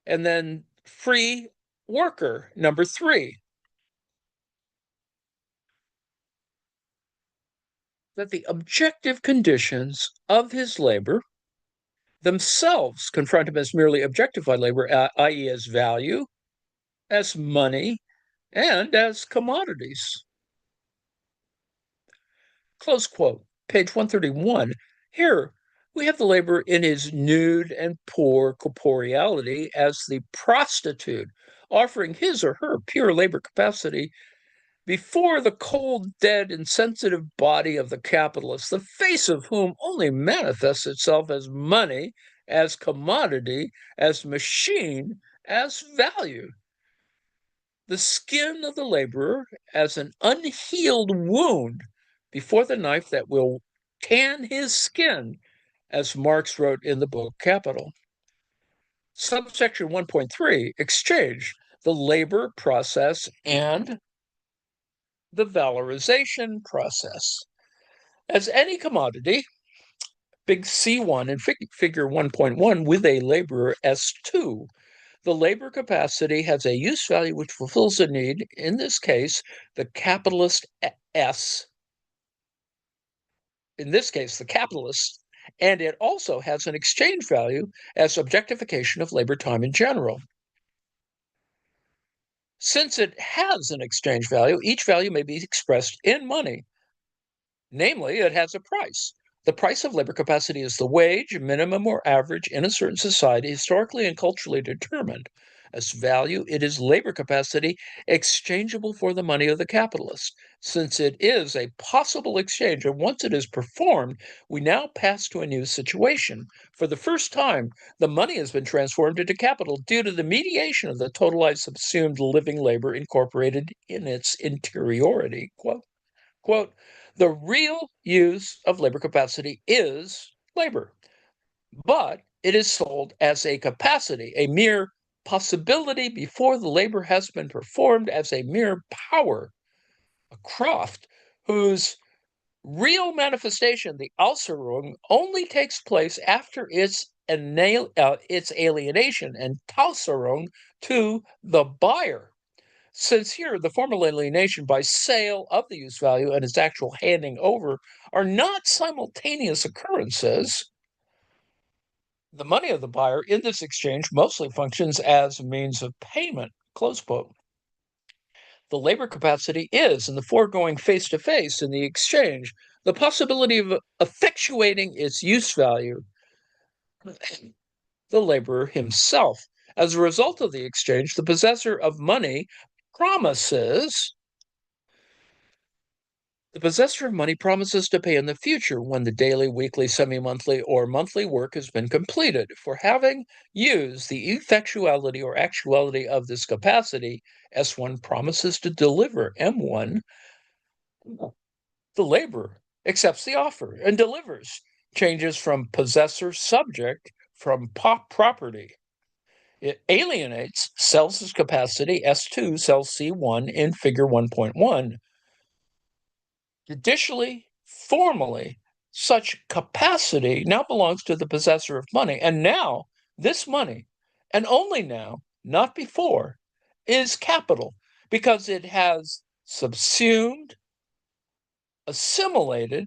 And then free worker, number three, that the objective conditions of his labor themselves confront him as merely objectified labor, i.e., as value, as money, and as commodities. Close quote. Page 131. Here we have the laborer in his nude and poor corporeality as the prostitute, offering his or her pure labor capacity before the cold, dead, insensitive body of the capitalist, the face of whom only manifests itself as money, as commodity, as machine, as value. The skin of the laborer as an unhealed wound before the knife that will tan his skin, as Marx wrote in the book Capital. Subsection 1.3, exchange, the labor process and the valorization process. As any commodity, big C1 in figure 1.1 with a laborer S2, the labor capacity has a use value which fulfills a need, in this case, the capitalist S, in this case, the capitalist, and it also has an exchange value as objectification of labor time in general. Since it has an exchange value, each value may be expressed in money. Namely, it has a price. The price of labor capacity is the wage, minimum or average, in a certain society, historically and culturally determined. As value, it is labor capacity exchangeable for the money of the capitalist. Since it is a possible exchange, and once it is performed, we now pass to a new situation. For the first time, the money has been transformed into capital due to the mediation of the totalized subsumed living labor incorporated in its interiority. Quote, the real use of labor capacity is labor, but it is sold as a capacity, a mere possibility before the labor has been performed, as a mere power, a Kraft, whose real manifestation, the Ausserung, only takes place after its alienation and Tauserung to the buyer. Since here, the formal alienation by sale of the use value and its actual handing over are not simultaneous occurrences, the money of the buyer in this exchange mostly functions as a means of payment, close quote. The labor capacity is, in the foregoing face-to-face in the exchange, the possibility of effectuating its use value, the laborer himself. As a result of the exchange, the possessor of money promises The possessor of money promises to pay in the future when the daily, weekly, semi-monthly, or monthly work has been completed. For having used the effectuality or actuality of this capacity, S1 promises to deliver. M1, the laborer, accepts the offer and delivers. Changes from possessor subject from property. It alienates, sells its capacity. S2 sells C1 in figure 1.1. Judicially, formally, such capacity now belongs to the possessor of money. And now, this money, and only now, not before, is capital because it has subsumed, assimilated,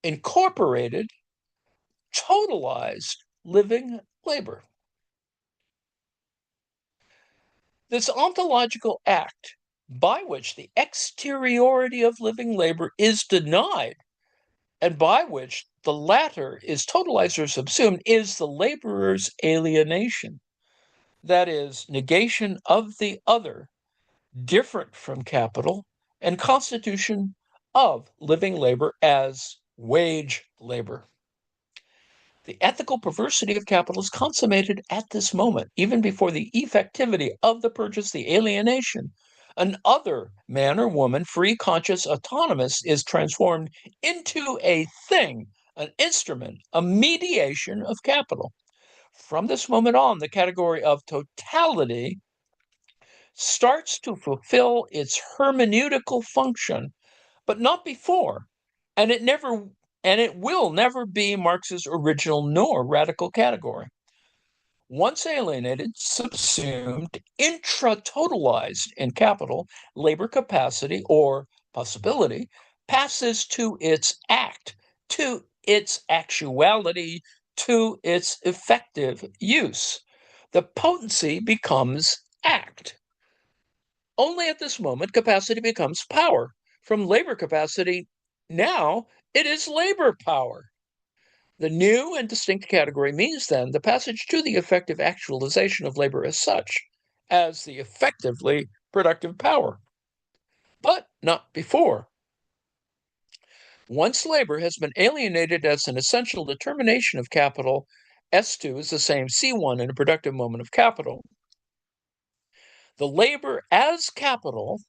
incorporated, totalized living labor. This ontological act by which the exteriority of living labor is denied and by which the latter is totalized or subsumed is the laborer's alienation. That is, negation of the other, different from capital, and constitution of living labor as wage labor. The ethical perversity of capital is consummated at this moment, even before the effectivity of the purchase, the alienation. An other man or woman, free, conscious, autonomous, is transformed into a thing, an instrument, a mediation of capital. From this moment on, the category of totality starts to fulfill its hermeneutical function, but not before, and it will never be Marx's original nor radical category. Once alienated, subsumed, intratotalized in capital, labor capacity or possibility passes to its act, to its actuality, to its effective use. The potency becomes act. Only at this moment capacity becomes power. From labor capacity, now it is labor power. The new and distinct category means then the passage to the effective actualization of labor as such, as the effectively productive power, but not before. Once labor has been alienated as an essential determination of capital, S2 is the same C1 in a productive moment of capital. The labor as capital,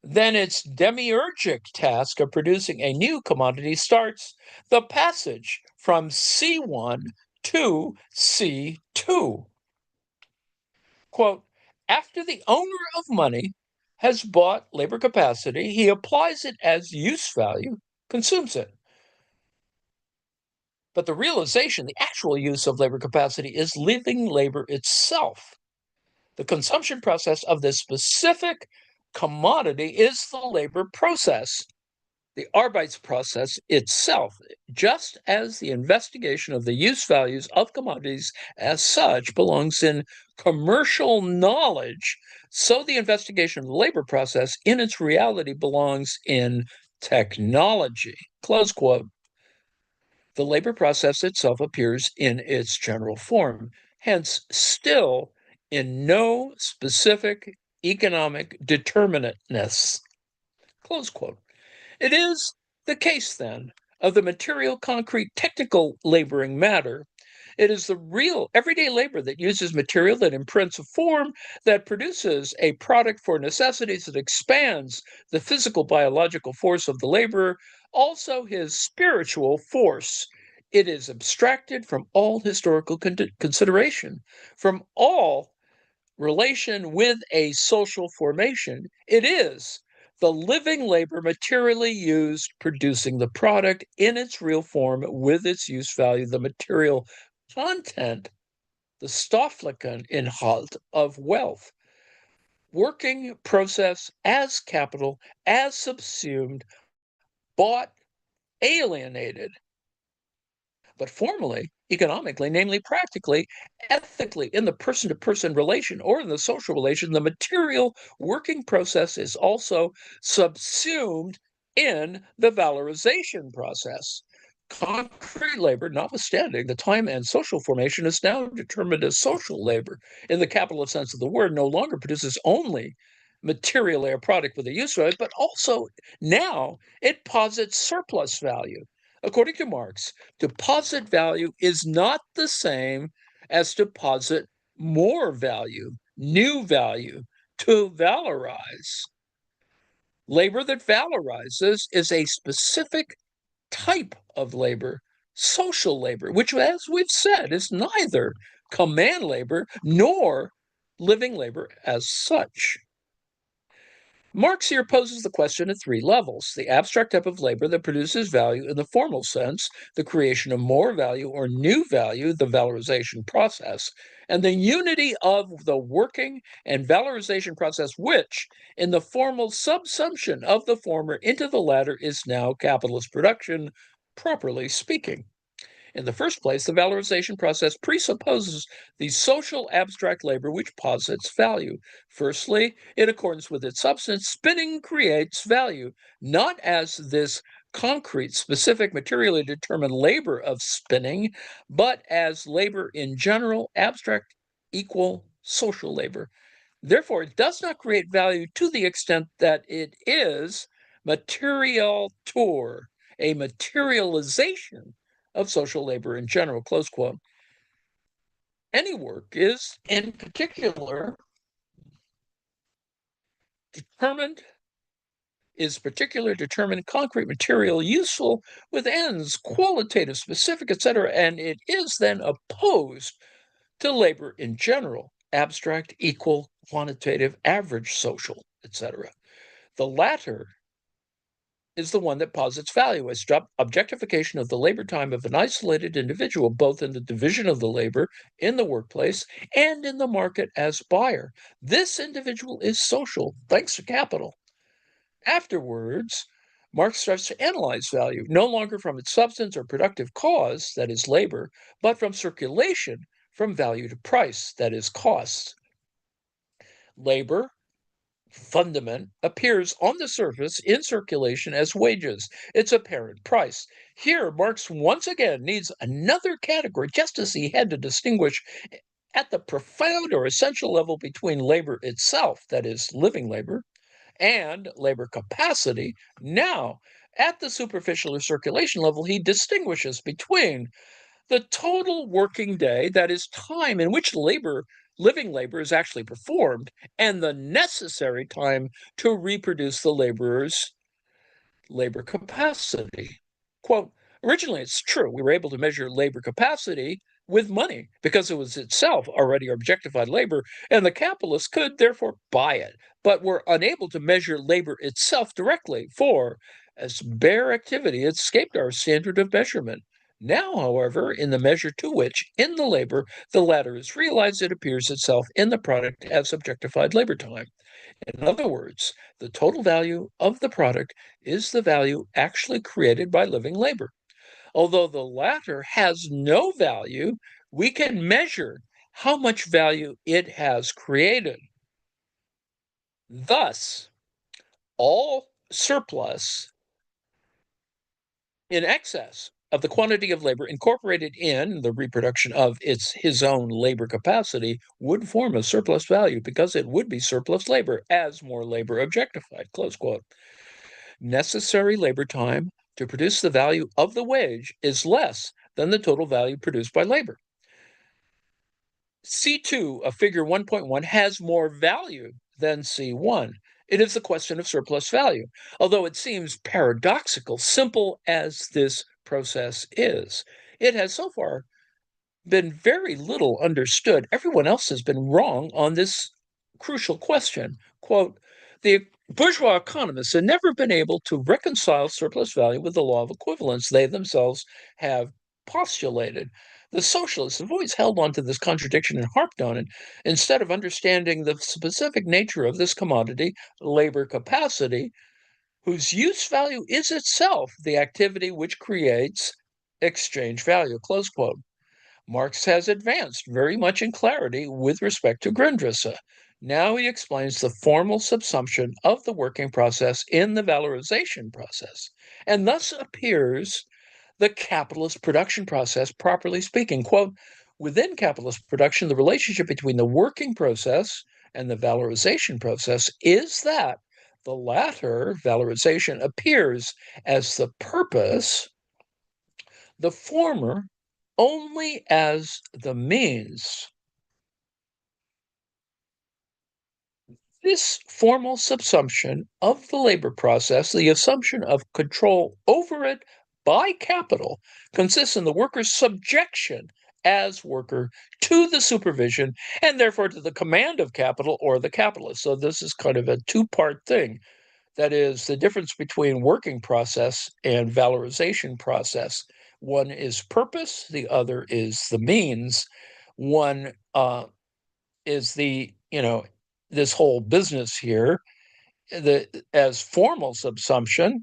then its demiurgic task of producing a new commodity starts the passage from C1 to C2. Quote, after the owner of money has bought labor capacity, he applies it as use value, consumes it. But the realization, the actual use of labor capacity is living labor itself. The consumption process of this specific commodity is the labor process, the Arbeitsprozess itself, just as the investigation of the use values of commodities as such belongs in commercial knowledge, so the investigation of the labor process in its reality belongs in technology. Close quote. The labor process itself appears in its general form, hence still in no specific economic determinateness. Close quote. It is the case, then, of the material, concrete, technical laboring matter. It is the real everyday labor that uses material, that imprints a form, that produces a product for necessities, that expands the physical, biological force of the laborer, also his spiritual force. It is abstracted from all historical consideration, from all relation with a social formation. It is the living labor materially used, producing the product in its real form with its use value, the material content, the Stofflichen Inhalt of wealth, working process as capital, as subsumed, bought, alienated, but formally, economically, namely practically, ethically, in the person to person relation or in the social relation, the material working process is also subsumed in the valorization process. Concrete labor, notwithstanding the time and social formation, is now determined as social labor in the capitalist sense of the word, no longer produces only materially a product with a use value, but also now it posits surplus value. According to Marx, deposit value is not the same as deposit more value, new value, to valorize. Labor that valorizes is a specific type of labor, social labor, which, as we've said, is neither command labor nor living labor as such. Marx here poses the question at three levels: the abstract type of labor that produces value in the formal sense, the creation of more value or new value, the valorization process, and the unity of the working and valorization process, which, in the formal subsumption of the former into the latter, is now capitalist production, properly speaking. In the first place, the valorization process presupposes the social abstract labor which posits value. Firstly, in accordance with its substance, spinning creates value, not as this concrete, specific, materially determined labor of spinning, but as labor in general, abstract, equal, social labor. Therefore, it does not create value to the extent that it is materialtor, a materialization of social labor in general, close quote. Any work is, in particular, determined, concrete material, useful with ends, qualitative, specific, etc., and it is then opposed to labor in general, abstract, equal, quantitative, average, social, etc. The latter is the one that posits value as objectification of the labor time of an isolated individual, both in the division of the labor in the workplace and in the market as buyer. This individual is social, thanks to capital. Afterwards, Marx starts to analyze value, no longer from its substance or productive cause, that is labor, but from circulation, from value to price, that is cost. Labor fundament appears on the surface in circulation as wages, its apparent price. Here, Marx once again needs another category, just as he had to distinguish at the profound or essential level between labor itself, that is, living labor, and labor capacity. Now, at the superficial or circulation level, he distinguishes between the total working day, that is, time in which living labor is actually performed, and the necessary time to reproduce the laborer's labor capacity. Quote, originally, it's true, we were able to measure labor capacity with money because it was itself already objectified labor, and the capitalists could therefore buy it, but were unable to measure labor itself directly, for as bare activity, it escaped our standard of measurement. Now, however, in the measure to which, in the labor, the latter is realized, it appears itself in the product as objectified labor time. In other words, the total value of the product is the value actually created by living labor. Although the latter has no value, we can measure how much value it has created. Thus, all surplus in excess of the quantity of labor incorporated in the reproduction of his own labor capacity would form a surplus value because it would be surplus labor as more labor objectified, close quote. Necessary labor time to produce the value of the wage is less than the total value produced by labor. C2 of figure 1.1 has more value than C1. It is the question of surplus value, although it seems paradoxical, simple as this process is. It has so far been very little understood. Everyone else has been wrong on this crucial question. Quote, the bourgeois economists have never been able to reconcile surplus value with the law of equivalence they themselves have postulated. The socialists have always held on to this contradiction and harped on it instead of understanding the specific nature of this commodity, labor capacity, whose use value is itself the activity which creates exchange value, close quote. Marx has advanced very much in clarity with respect to Grundrisse. Now he explains the formal subsumption of the working process in the valorization process, and thus appears the capitalist production process, properly speaking. Quote, within capitalist production, the relationship between the working process and the valorization process is that the latter, valorization, appears as the purpose, the former only as the means. This formal subsumption of the labor process, the assumption of control over it by capital, consists in the worker's subjection as worker to the supervision and therefore to the command of capital or the capitalist. So this is kind of a two-part thing. That is the difference between working process and valorization process. One is purpose, the other is the means. One is this whole business here, as formal subsumption,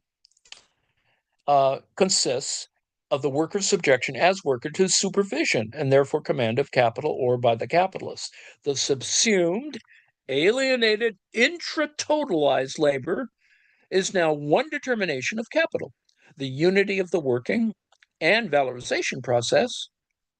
consists of the worker's subjection as worker to supervision and therefore command of capital or by the capitalists. The subsumed, alienated, intratotalized labor is now one determination of capital. The unity of the working and valorization process,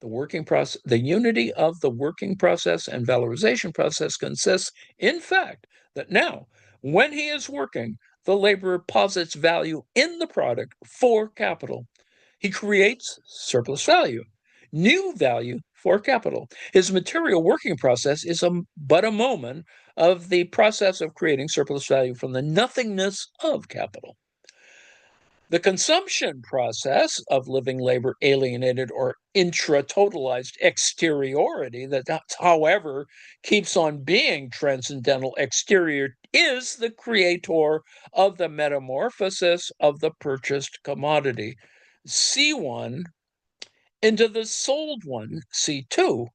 the unity of the working process and valorization process consists, in fact, that now, when he is working, the laborer posits value in the product for capital. He creates surplus value, new value for capital. His material working process is but a moment of the process of creating surplus value from the nothingness of capital. The consumption process of living labor alienated or intratotalized exteriority, that however keeps on being transcendental exterior, is the creator of the metamorphosis of the purchased commodity, C1, into the sold one, C2.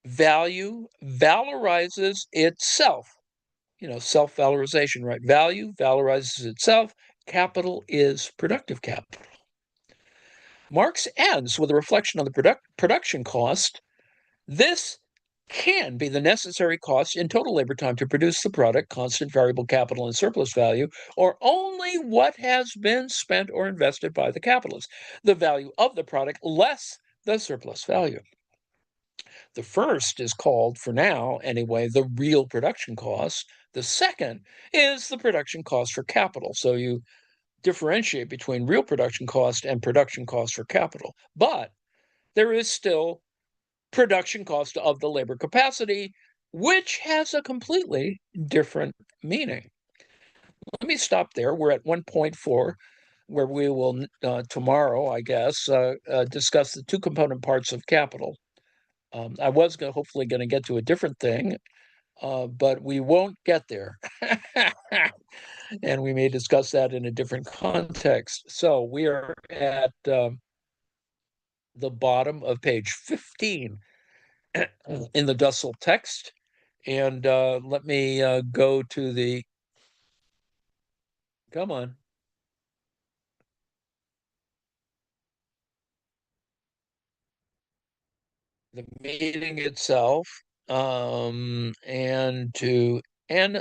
Value valorizes itself. Self-valorization, right? Value valorizes itself. Capital is productive capital. Marx ends with a reflection on the production cost. This can be the necessary cost in total labor time to produce the product, constant variable capital and surplus value, or only what has been spent or invested by the capitalist, the value of the product less the surplus value. The first is called, for now anyway, the real production cost. The second is the production cost for capital. So you differentiate between real production cost and production cost for capital. But there is still production cost of the labor capacity, which has a completely different meaning. Let me stop there. We're at 1.4, where we will tomorrow, I guess, discuss the two component parts of capital. I was hopefully going to get to a different thing, but we won't get there. And we may discuss that in a different context. So we are at the bottom of page 15 in the Dussel text. And let me go to come on, the meeting itself, and to N